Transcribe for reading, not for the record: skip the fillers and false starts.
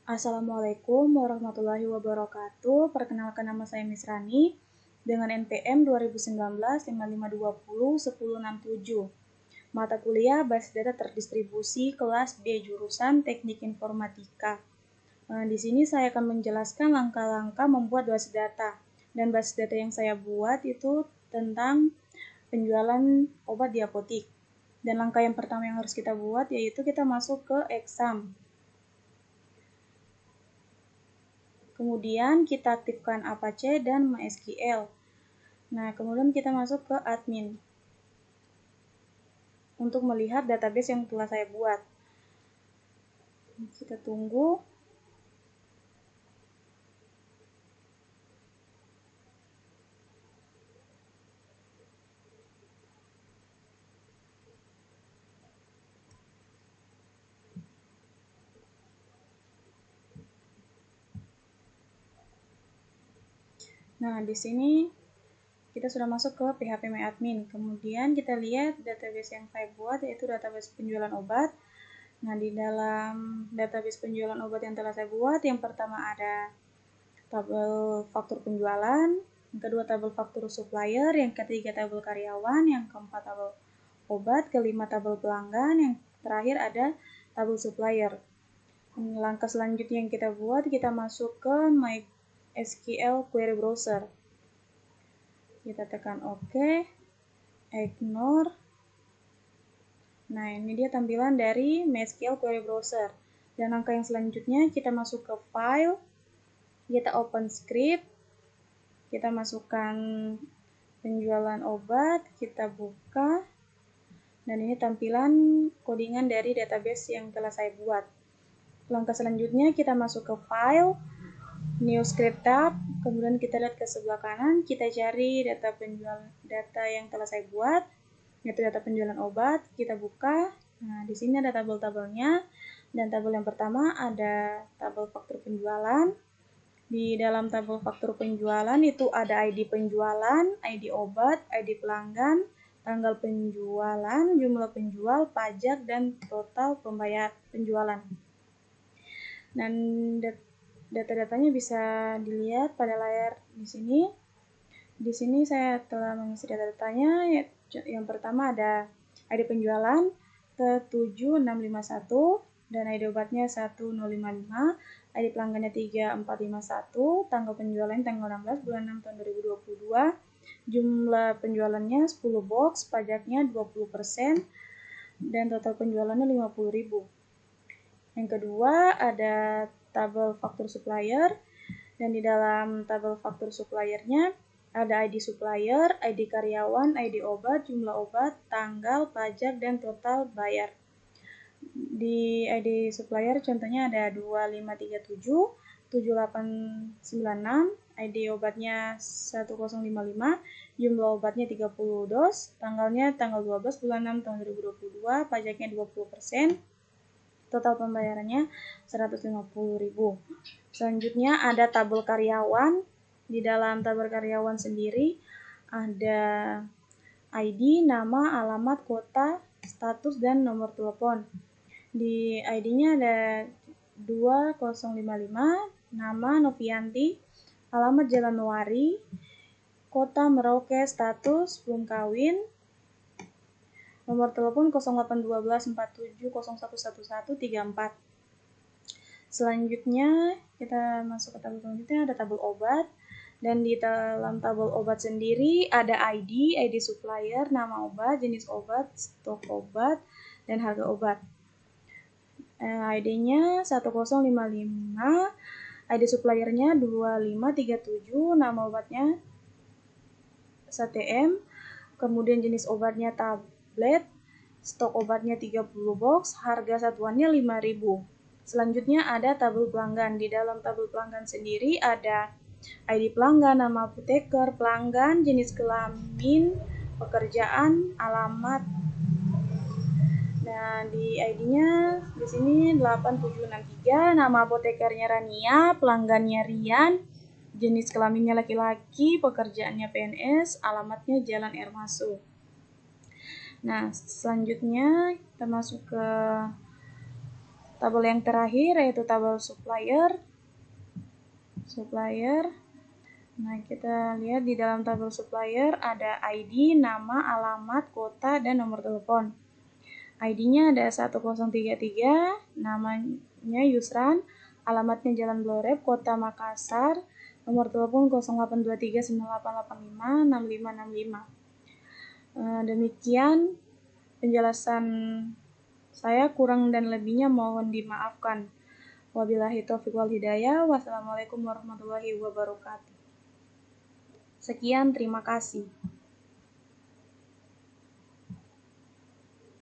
Assalamualaikum warahmatullahi wabarakatuh. Perkenalkan, nama saya Misrani dengan NPM 2019-5520-1067. Mata kuliah Basis Data Terdistribusi kelas B jurusan Teknik Informatika. Di sini saya akan menjelaskan langkah-langkah membuat basis data. Dan basis data yang saya buat itu tentang penjualan obat di apotik. Dan langkah yang pertama yang harus kita buat yaitu kita masuk ke exam. Kemudian kita aktifkan Apache dan MySQL. Nah, kemudian kita masuk ke admin untuk melihat database yang telah saya buat. Kita tunggu. Nah, di sini kita sudah masuk ke phpMyAdmin. Kemudian kita lihat database yang saya buat yaitu database penjualan obat. Nah, di dalam database penjualan obat yang telah saya buat, yang pertama ada tabel faktur penjualan, yang kedua tabel faktur supplier, yang ketiga tabel karyawan, yang keempat tabel obat, kelima tabel pelanggan, yang terakhir ada tabel supplier. Langkah selanjutnya yang kita buat, kita masuk ke MySQL Query Browser. Kita tekan OK, ignore. Nah, ini dia tampilan dari MySQL Query Browser. Dan langkah yang selanjutnya kita masuk ke file, kita open script, kita masukkan penjualan obat, kita buka, dan ini tampilan codingan dari database yang telah saya buat. Langkah selanjutnya kita masuk ke file, new script tab, kemudian kita lihat ke sebelah kanan, kita cari data yang telah saya buat, yaitu data penjualan obat, kita buka. Nah, di sini ada tabel-tabelnya, dan tabel yang pertama ada tabel faktur penjualan. Di dalam tabel faktur penjualan itu ada ID penjualan, ID obat, ID pelanggan, tanggal penjualan, jumlah penjual, pajak, dan total pembayar penjualan. Dan data-datanya bisa dilihat pada layar di sini. Di sini saya telah mengisi data-datanya. Yang pertama ada ID penjualan T7651 dan ID obatnya 1055, ID pelanggannya 3451, tanggal penjualannya tanggal 16 bulan 6 tahun 2022, jumlah penjualannya 10 box, pajaknya 20%, dan total penjualannya 50.000. Yang kedua ada tabel faktur supplier, dan di dalam tabel faktur suppliernya ada ID supplier, ID karyawan, ID obat, jumlah obat, tanggal, pajak, dan total bayar. Di ID supplier contohnya ada 2537, 7896, ID obatnya 1055, jumlah obatnya 30 dos, tanggalnya tanggal 12 bulan 6 tahun 2022, pajaknya 20%, total pembayarannya 150.000. Selanjutnya ada tabel karyawan. Di dalam tabel karyawan sendiri ada ID, nama, alamat, kota, status, dan nomor telepon. Di ID-nya ada 2055, nama Novianti, alamat Januari, kota Merauke, status belum kawin, nomor telepon 081247011134. Selanjutnya kita masuk ke tabel selanjutnya, ada tabel obat. Dan di dalam tabel obat sendiri ada ID, ID supplier, nama obat, jenis obat, stok obat, dan harga obat. ID-nya 1055, ID suppliernya 2537, nama obatnya SATM, kemudian jenis obatnya tablet, stok obatnya 30 box, harga satuannya 5.000. Selanjutnya ada tabel pelanggan. Di dalam tabel pelanggan sendiri ada ID pelanggan, nama apoteker, pelanggan, jenis kelamin, pekerjaan, alamat. Nah, di ID-nya di sini 8763, nama apotekernya Rania, pelanggannya Rian, jenis kelaminnya laki-laki, pekerjaannya PNS, alamatnya Jalan Air Masuk. Nah, selanjutnya kita masuk ke tabel yang terakhir yaitu tabel supplier. Nah, kita lihat di dalam tabel supplier ada ID, nama, alamat, kota, dan nomor telepon. ID-nya ada 1033, namanya Yusran, alamatnya Jalan Blorep, Kota Makassar, nomor telepon 082398856565. Demikian penjelasan saya, kurang dan lebihnya mohon dimaafkan. Wabillahi taufiq wal hidayah. Wassalamualaikum warahmatullahi wabarakatuh. Sekian, terima kasih.